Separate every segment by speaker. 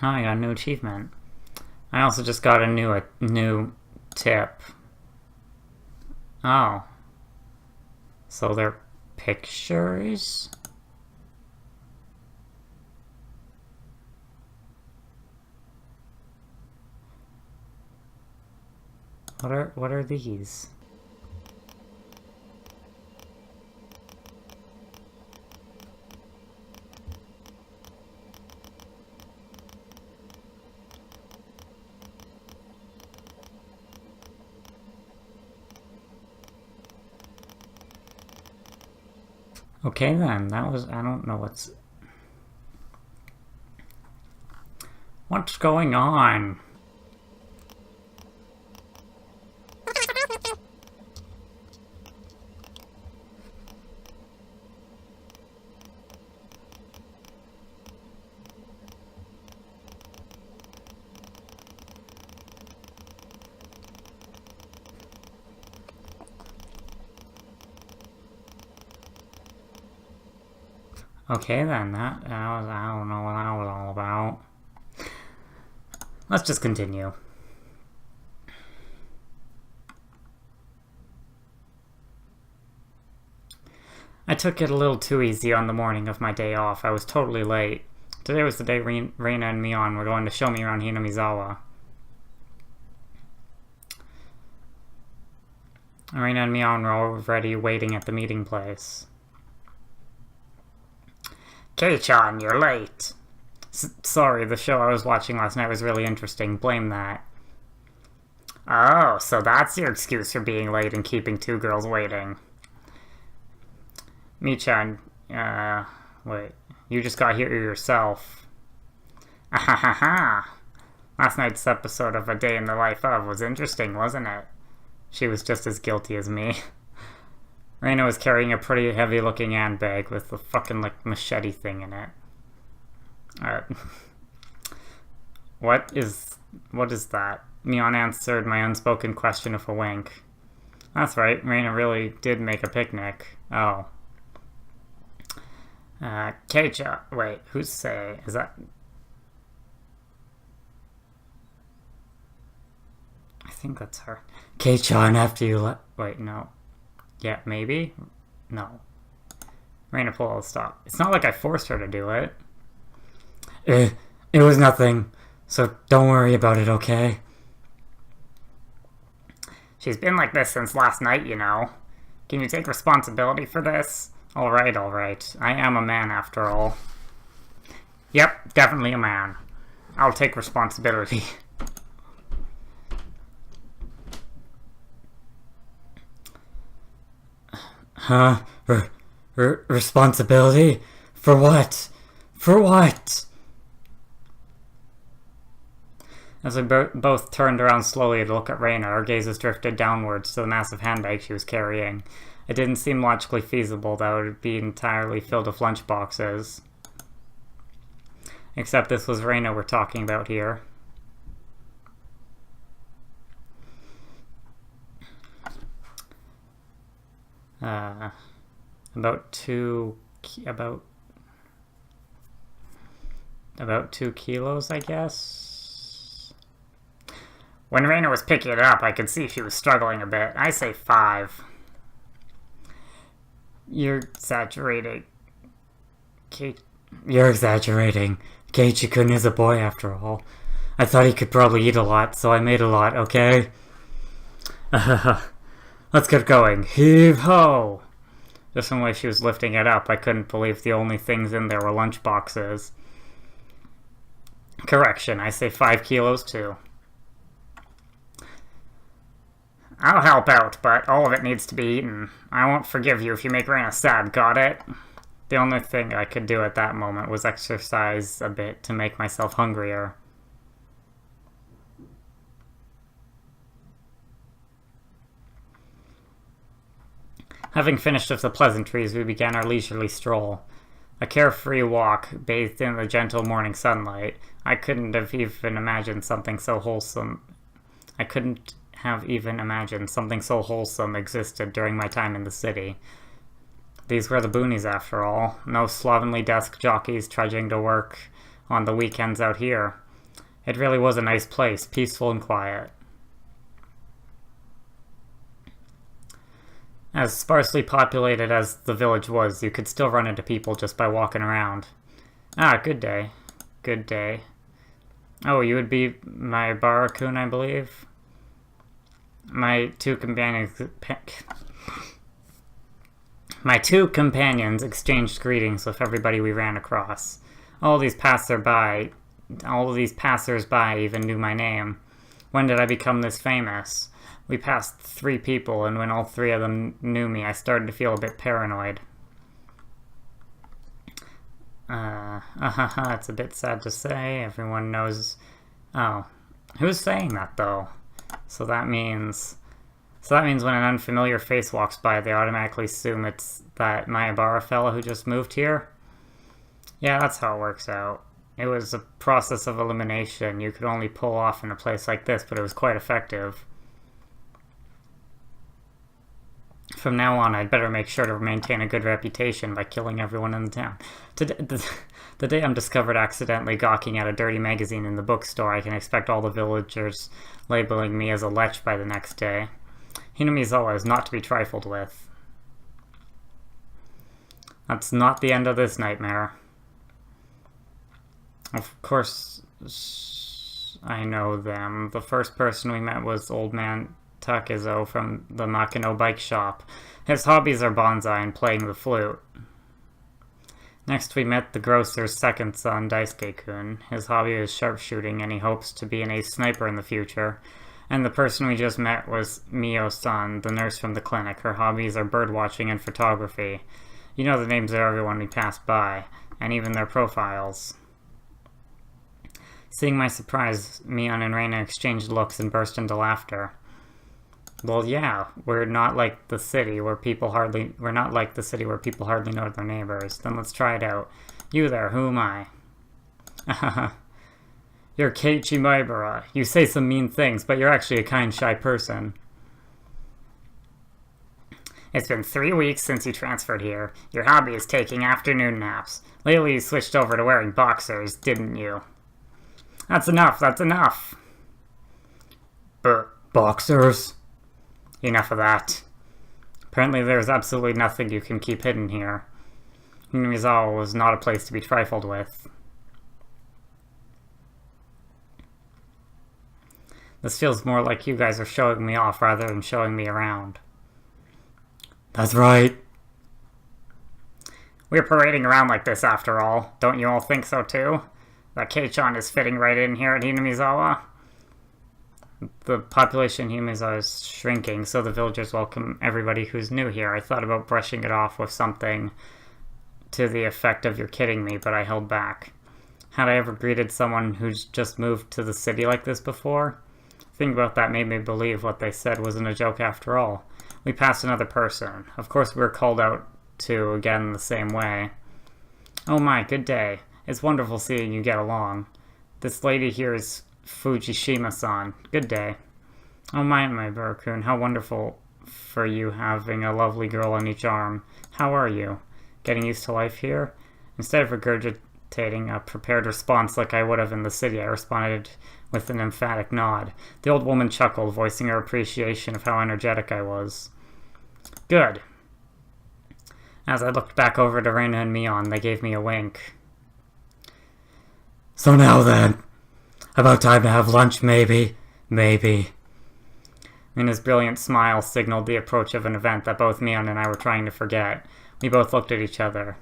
Speaker 1: Oh, I got a new achievement. I also just got a new tip. Oh. So they're pictures? What are these? Okay then, that was, I don't know what's going on? Okay then, that was, I don't know what that was all about. Let's just continue. I took it a little too easy on the morning of my day off. I was totally late. Today was the day Reina and Mion were going to show me around Hinamizawa. Reina and Mion were already waiting at the meeting place. Kei-chan, you're late. Sorry, the show I was watching last night was really interesting. Blame that. Oh, so that's your excuse for being late and keeping two girls waiting. Mi-chan, wait. You just got here yourself. Ahahaha. Last night's episode of A Day in the Life of was interesting, wasn't it? She was just as guilty as me. Reina was carrying a pretty heavy-looking handbag with a fucking, like, machete thing in it. What is that? Mion answered my unspoken question with a wink. That's right, Reina really did make a picnic. Oh. Kei-chan, wait, who's say? Is that... I think that's her. Kei-chan, after you let... Wait, no. Yeah, maybe? No. Reina pulled a stop. It's not like I forced her to do it. It was nothing, so don't worry about it, okay? She's been like this since last night, you know. Can you take responsibility for this? Alright. I am a man after all. Yep, definitely a man. I'll take responsibility. Huh? Responsibility? For what? For what? As we both turned around slowly to look at Reina, our gazes drifted downwards to the massive handbag she was carrying. It didn't seem logically feasible that it would be entirely filled with lunchboxes. Except this was Reina we're talking about here. About 2 kilos, I guess. When Reina was picking it up, I could see she was struggling a bit. I say 5. You're exaggerating. You're exaggerating. Keiichi-kun is a boy after all. I thought he could probably eat a lot, so I made a lot, okay? Let's get going. Heave-ho! Just from the way she was lifting it up, I couldn't believe the only things in there were lunch boxes. Correction, I say 5 kilos too. I'll help out, but all of it needs to be eaten. I won't forgive you if you make Reina sad, got it? The only thing I could do at that moment was exercise a bit to make myself hungrier. Having finished with the pleasantries, we began our leisurely stroll. A carefree walk, bathed in the gentle morning sunlight. I couldn't have even imagined something so wholesome existed during my time in the city. These were the boonies, after all. No slovenly desk jockeys trudging to work on the weekends out here. It really was a nice place, peaceful and quiet. As sparsely populated as the village was, you could still run into people just by walking around. Ah, good day. Good day. Oh, you would be my Barakun, I believe? My two companions exchanged greetings with everybody we ran across. All these passers-by even knew my name. When did I become this famous? We passed 3 people, and when all 3 of them knew me, I started to feel a bit paranoid. It's a bit sad to say. Everyone knows... Oh. Who's saying that, though? So that means when an unfamiliar face walks by, they automatically assume it's that Mayabara fella who just moved here? Yeah, that's how it works out. It was a process of elimination you could only pull off in a place like this, but it was quite effective. From now on, I'd better make sure to maintain a good reputation by killing everyone in the town. The day I'm discovered accidentally gawking at a dirty magazine in the bookstore, I can expect all the villagers labeling me as a lech by the next day. Hinamizawa is not to be trifled with. That's not the end of this nightmare. Of course, I know them. The first person we met was Old Man Takezo from the Makino bike shop. His hobbies are bonsai and playing the flute. Next we met the grocer's second son, Daisuke-kun. His hobby is sharpshooting and he hopes to be an ace sniper in the future. And the person we just met was Mio-san, the nurse from the clinic. Her hobbies are birdwatching and photography. You know the names of everyone we passed by, and even their profiles. Seeing my surprise, Mion and Reina exchanged looks and burst into laughter. Well, yeah, we're not like the city where people hardly know their neighbors. Then let's try it out. You there, who am I? You're Keiichi Maibara. You say some mean things, but you're actually a kind, shy person. It's been 3 weeks since you transferred here. Your hobby is taking afternoon naps. Lately you switched over to wearing boxers, didn't you? That's enough, that's enough. Boxers? Enough of that. Apparently there's absolutely nothing you can keep hidden here. Hinamizawa was not a place to be trifled with. This feels more like you guys are showing me off rather than showing me around. That's right. We're parading around like this after all. Don't you all think so too? That Kei-chan is fitting right in here at Hinamizawa. The population in Hinamizawa is shrinking, so the villagers welcome everybody who's new here. I thought about brushing it off with something to the effect of "you're kidding me," but I held back. Had I ever greeted someone who's just moved to the city like this before? Thinking about that made me believe what they said wasn't a joke after all. We passed another person. Of course we were called out to again the same way. Oh my, good day. It's wonderful seeing you get along. This lady here is Fujishima-san. Good day. Oh my Barakun, how wonderful for you having a lovely girl on each arm. How are you? Getting used to life here? Instead of regurgitating a prepared response like I would have in the city, I responded with an emphatic nod. The old woman chuckled, voicing her appreciation of how energetic I was. Good. As I looked back over to Reina and Mion, they gave me a wink. So now then, about time to have lunch, maybe. Maybe. Reina's brilliant smile signaled the approach of an event that both Mion and I were trying to forget. We both looked at each other.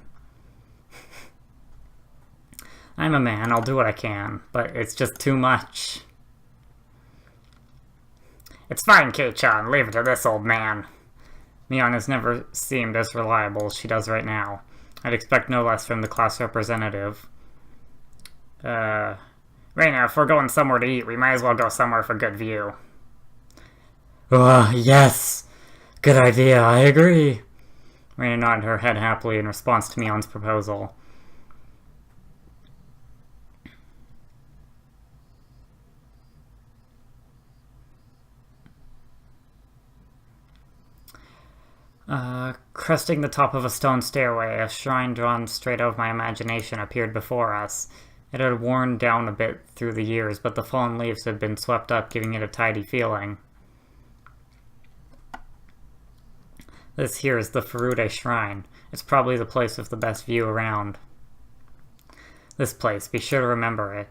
Speaker 1: I'm a man, I'll do what I can, but it's just too much. It's fine, Kei-chan, leave it to this old man. Mion has never seemed as reliable as she does right now. I'd expect no less from the class representative. Reina, if we're going somewhere to eat, we might as well go somewhere for good view. Yes! Good idea, I agree. Reina nodded her head happily in response to Mion's proposal. Cresting the top of a stone stairway, a shrine drawn straight out of my imagination appeared before us. It had worn down a bit through the years, but the fallen leaves had been swept up, giving it a tidy feeling. This here is the Furude Shrine. It's probably the place with the best view around. This place, be sure to remember it.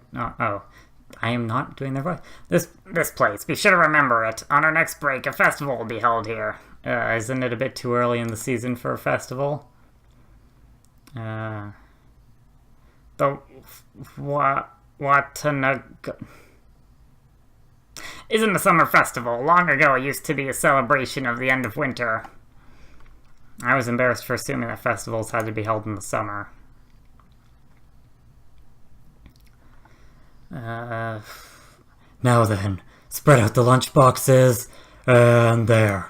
Speaker 1: I am not doing their voice. This place, be sure to remember it. On our next break, a festival will be held here. Isn't it a bit too early in the season for a festival? The Watanaga isn't a summer festival. Long ago, it used to be a celebration of the end of winter. I was embarrassed for assuming that festivals had to be held in the summer. Now then, spread out the lunch boxes, and there.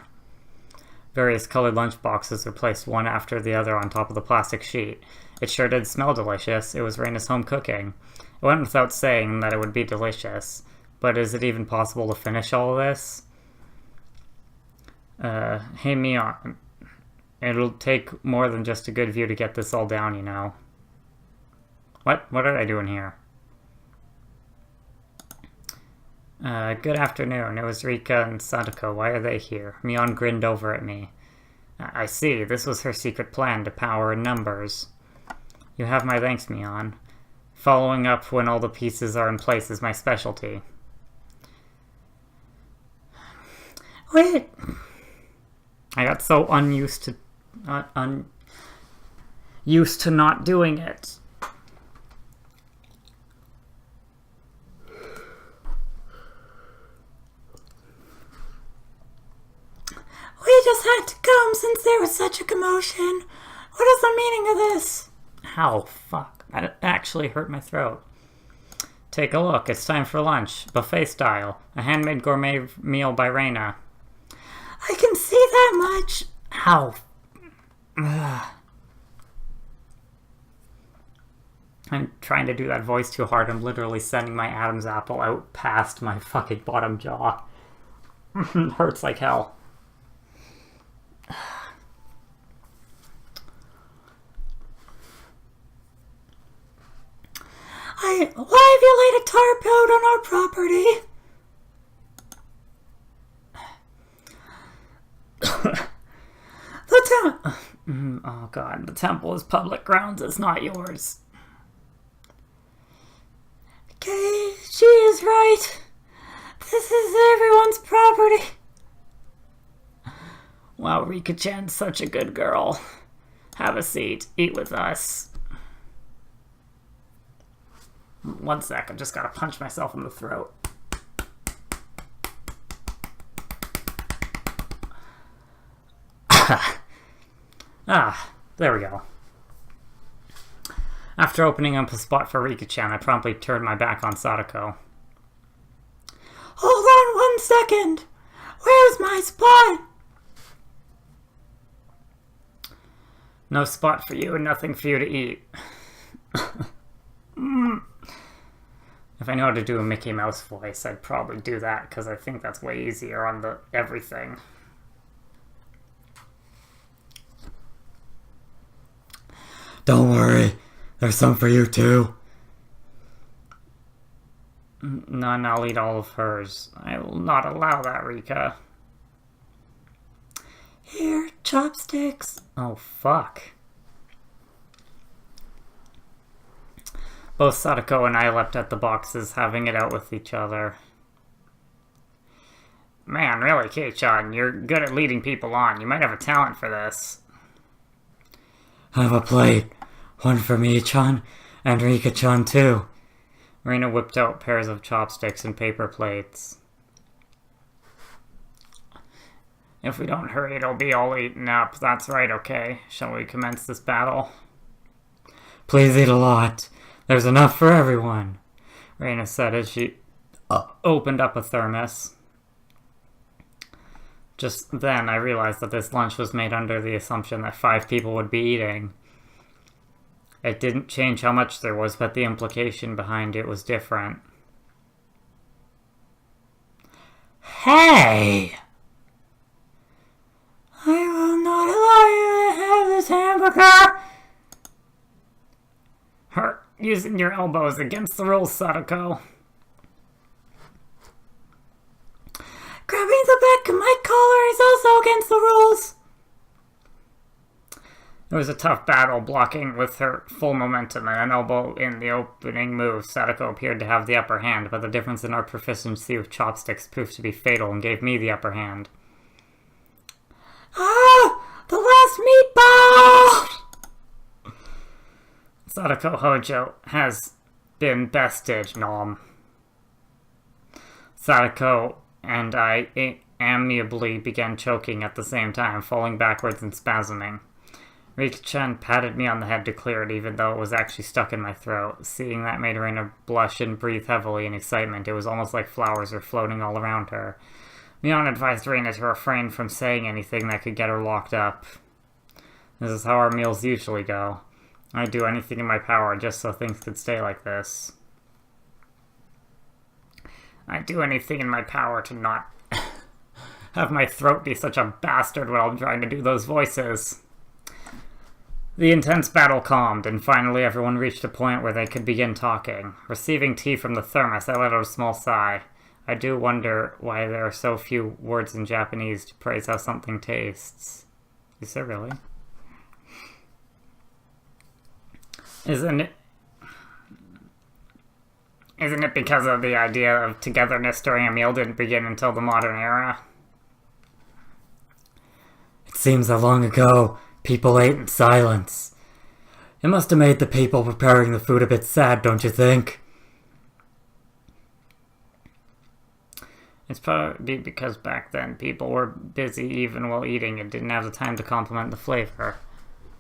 Speaker 1: Various colored lunch boxes were placed one after the other on top of the plastic sheet. It sure did smell delicious. It was Reina's home cooking. It went without saying that it would be delicious. But is it even possible to finish all of this? Hey, Mion. It'll take more than just a good view to get this all down, you know. What are I doing here? Good afternoon. It was Rika and Sadako. Why are they here? Mion grinned over at me. I see. This was her secret plan to power in numbers. You have my thanks, Mion. Following up when all the pieces are in place is my specialty. Wait! I got so unused to not doing it. We just had to come since there was such a commotion. What is the meaning of this? Ow, fuck. That actually hurt my throat. Take a look. It's time for lunch. Buffet style. A handmade gourmet meal by Reina. I can see that much. Ow. Ugh. I'm trying to do that voice too hard. I'm literally sending my Adam's apple out past my fucking bottom jaw. Hurts like hell. Why have you laid a tarp out on our property? Oh god, the temple is public grounds, it's not yours. Okay, she is right. This is everyone's property. Wow, Rika-chan's such a good girl. Have a seat, eat with us. One sec, I just gotta punch myself in the throat. There we go. After opening up a spot for Rika-chan, I promptly turned my back on Sadako. Hold on 1 second! Where's my spot? No spot for you and nothing for you to eat. If I know how to do a Mickey Mouse voice, I'd probably do that, because I think that's way easier on the everything. Don't worry, there's some for you too. None, I'll eat all of hers. I will not allow that, Rika. Here, chopsticks. Oh, fuck. Both Sadako and I leapt at the boxes, having it out with each other. Man, really, Kei-chan, you're good at leading people on. You might have a talent for this. Have a plate. One for me-chan, and Rika-chan too. Reina whipped out pairs of chopsticks and paper plates. If we don't hurry, it'll be all eaten up. That's right, okay. Shall we commence this battle? Please eat a lot. There's enough for everyone, Reina said as she opened up a thermos. Just then, I realized that this lunch was made under the assumption that 5 people would be eating. It didn't change how much there was, but the implication behind it was different. Hey! I will not allow you to have this hamburger! using your elbows against the rules, Sadako. Grabbing the back of my collar is also against the rules. It was a tough battle, blocking with her full momentum and an elbow in the opening move. Sadako appeared to have the upper hand, but the difference in our proficiency with chopsticks proved to be fatal and gave me the upper hand. Ah! The last meatball! Sadako Hojo has been bested, nom. Sadako and I amiably began choking at the same time, falling backwards and spasming. Rika-chan patted me on the head to clear it, even though it was actually stuck in my throat. Seeing that made Reina blush and breathe heavily in excitement. It was almost like flowers were floating all around her. Mion advised Reina to refrain from saying anything that could get her locked up. This is how our meals usually go. I'd do anything in my power just so things could stay like this. I'd do anything in my power to not have my throat be such a bastard while I'm trying to do those voices. The intense battle calmed, and finally everyone reached a point where they could begin talking. Receiving tea from the thermos, I let out a small sigh. I do wonder why there are so few words in Japanese to praise how something tastes. Is there really? Isn't it because of the idea of togetherness during a meal didn't begin until the modern era? It seems that long ago, people ate in silence. It must have made the people preparing the food a bit sad, don't you think? It's probably because back then people were busy even while eating and didn't have the time to compliment the flavor.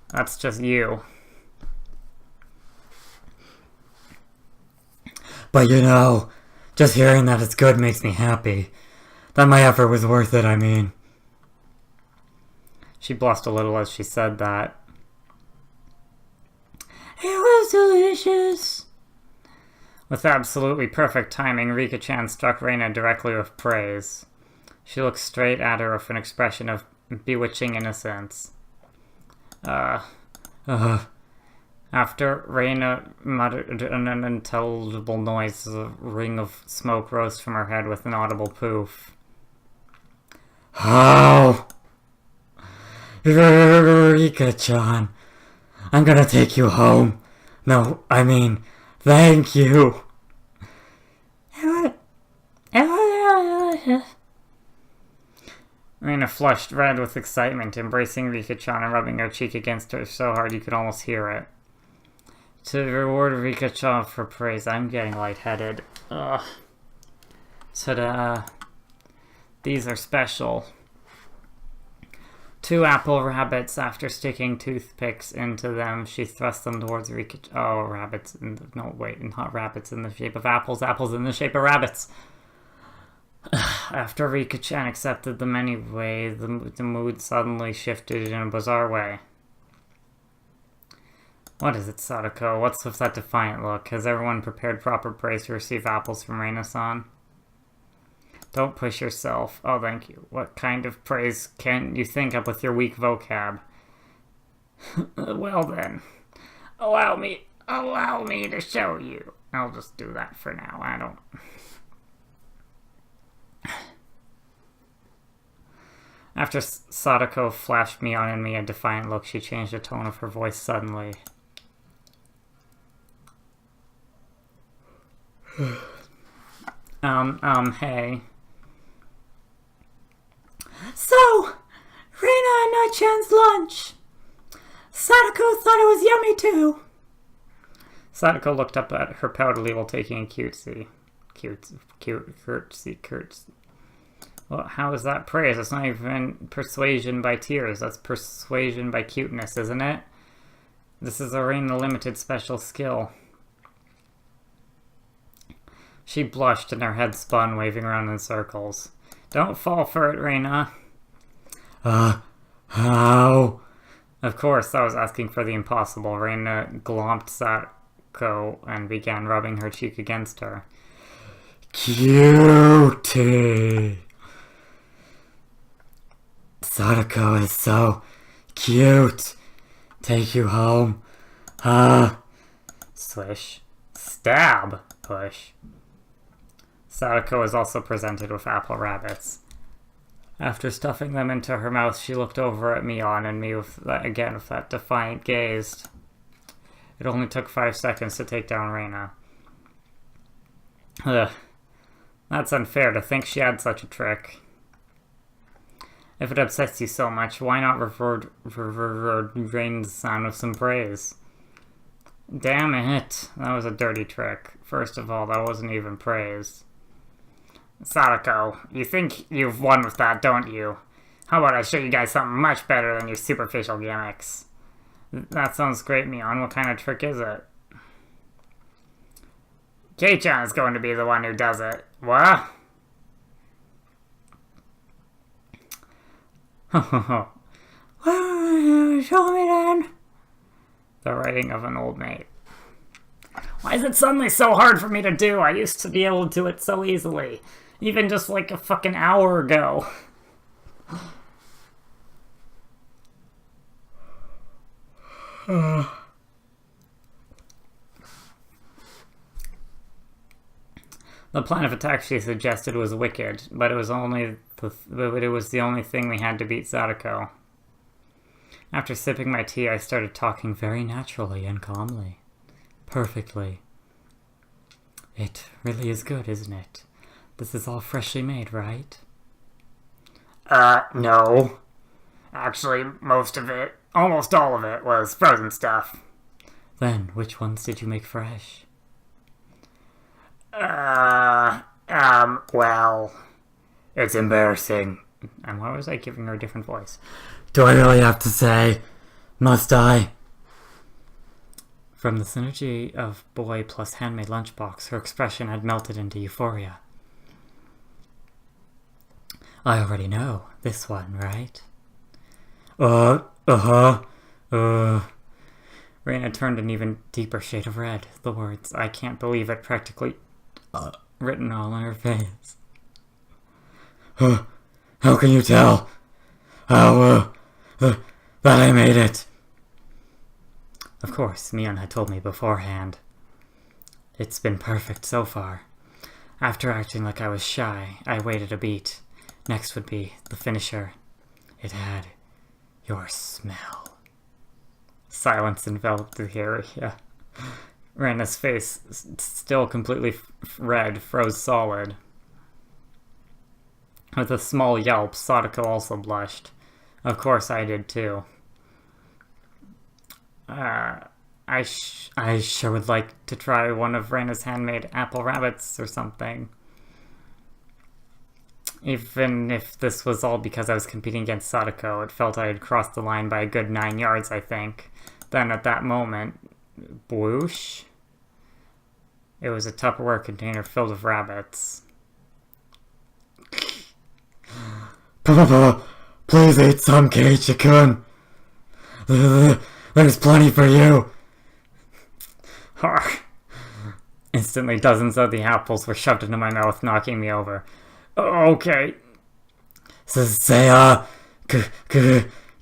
Speaker 1: That's just you. But you know, just hearing that it's good makes me happy. That my effort was worth it, I mean. She blushed a little as she said that. It was delicious. With absolutely perfect timing, Rika-chan struck Reina directly with praise. She looked straight at her with an expression of bewitching innocence. After Reina muttered an unintelligible noise, a ring of smoke rose from her head with an audible poof. How? Rika-chan, I'm gonna take you home. No, I mean, thank you. Reina flushed red with excitement, embracing Rika-chan and rubbing her cheek against her so hard you could almost hear it. To reward Rika-chan for praise, I'm getting lightheaded. Ugh. Ta-da. These are special. 2 apple rabbits. After sticking toothpicks into them, she thrust them towards Rika-chan. Oh, rabbits. No, wait, not rabbits in the shape of apples. Apples in the shape of rabbits. After Rika-chan accepted them anyway, the mood suddenly shifted in a bizarre way. What is it, Sadako? What's with that defiant look? Has everyone prepared proper praise to receive apples from Reina-san? Don't push yourself. Oh, thank you. What kind of praise can you think up with your weak vocab? Well then, allow me to show you. I'll just do that for now. I don't... After Sadako flashed me on me a defiant look, she changed the tone of her voice suddenly. Hey. So, Reina and Nai-chan's lunch. Sadako thought it was yummy too. Sadako looked up at her proudly while taking a curtsy. Well, how is that praise? That's not even persuasion by tears. That's persuasion by cuteness, isn't it? This is a Reina limited special skill. She blushed and her head spun, waving around in circles. Don't fall for it, Reina. How? Of course, I was asking for the impossible. Reina glomped Sadako and began rubbing her cheek against her. Cutie! Sadako is so cute. Take you home. Swish. Stab. Push. Sadako was also presented with apple rabbits. After stuffing them into her mouth, she looked over at Mion and me with that defiant gaze. It only took 5 seconds to take down Reina. Ugh. That's unfair to think she had such a trick. If it upsets you so much, why not reward Rain-san with some praise? Damn it. That was a dirty trick. First of all, that wasn't even praise. Sadako, you think you've won with that, don't you? How about I show you guys something much better than your superficial gimmicks? That sounds great, Mion. What kind of trick is it? Kei-chan is going to be the one who does it. What? Well, show me then. The writing of an old mate. Why is it suddenly so hard for me to do? I used to be able to do it so easily. Even just like a fucking hour ago. The plan of attack she suggested was wicked, but it was the only thing we had to beat Sadako. After sipping my tea, I started talking very naturally and calmly. Perfectly. It really is good, isn't it? This is all freshly made, right? No. Actually, most of it, almost all of it, was frozen stuff. Then, which ones did you make fresh? Well, it's embarrassing. And why was I giving her a different voice? Do I really have to say? Must I? From the synergy of boy plus handmade lunchbox, her expression had melted into euphoria. I already know. This one, right? Reina turned an even deeper shade of red. The words, I can't believe it, practically written all on her face. How can you tell? How, that I made it? Of course, Mion had told me beforehand. It's been perfect so far. After acting like I was shy, I waited a beat. Next would be the finisher. It had your smell. Silence enveloped the area. Reina's face, still completely red, froze solid. With a small yelp, Sadako also blushed. Of course I did too. I sure would like to try one of Reina's handmade apple rabbits or something. Even if this was all because I was competing against Sadako, it felt I had crossed the line by a good 9 yards, I think. Then at that moment, whoosh, it was a Tupperware container filled with rabbits. Papa, please eat some, Keiichi-kun. There's plenty for you. Instantly, dozens of the apples were shoved into my mouth, knocking me over. Okay. Say,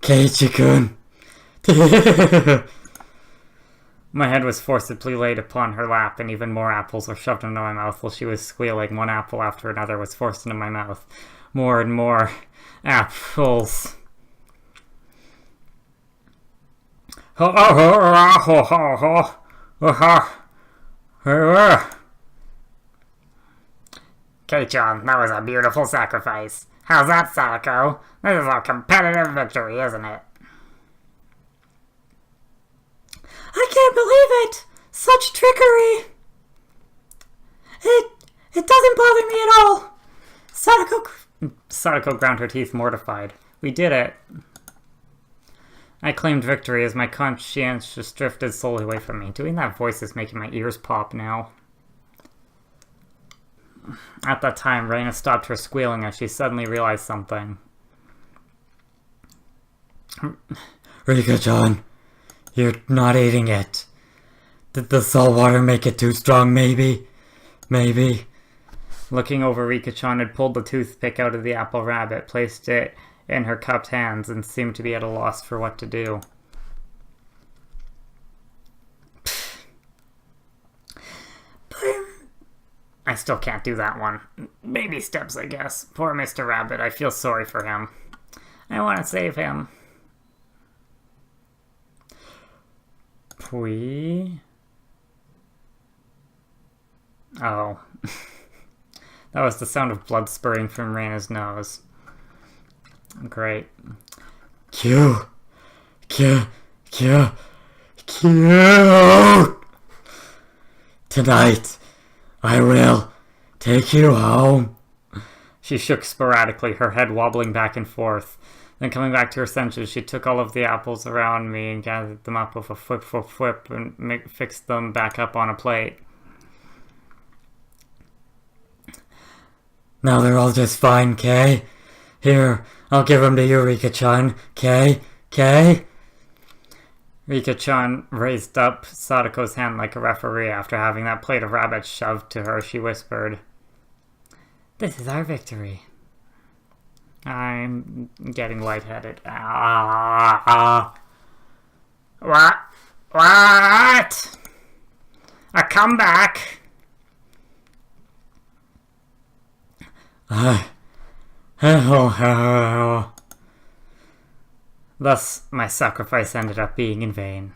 Speaker 1: Keiichi-kun. My head was forcibly laid upon her lap, and even more apples were shoved into my mouth while she was squealing. One apple after another was forced into my mouth. More and more apples. Kei-chan, that was a beautiful sacrifice. How's that, Sadako? This is a competitive victory, isn't it? I can't believe it! Such trickery! It doesn't bother me at all! Sadako ground her teeth, mortified. We did it. I claimed victory as my conscience just drifted slowly away from me. Doing that voice is making my ears pop now. At that time, Reina stopped her squealing as she suddenly realized something. Rika-chan, you're not eating it. Did the salt water make it too strong, maybe? Maybe. Looking over, Rika-chan had pulled the toothpick out of the apple rabbit, placed it in her cupped hands, and seemed to be at a loss for what to do. still can't do that one. Baby steps, I guess. Poor Mr. Rabbit. I feel sorry for him. I want to save him. Pui. Oh. That was the sound of blood spurting from Raina's nose. Great. Q. Tonight, I will take you home. She shook sporadically, her head wobbling back and forth. Then coming back to her senses, she took all of the apples around me and gathered them up with a whip and fixed them back up on a plate. Now they're all just fine, Kay? Here, I'll give them to you, Rika-chan. Kay? Rika-chan raised up Sadako's hand like a referee after having that plate of rabbits shoved to her. She whispered, "This is our victory." I'm getting lightheaded. What? A comeback? Thus, my sacrifice ended up being in vain.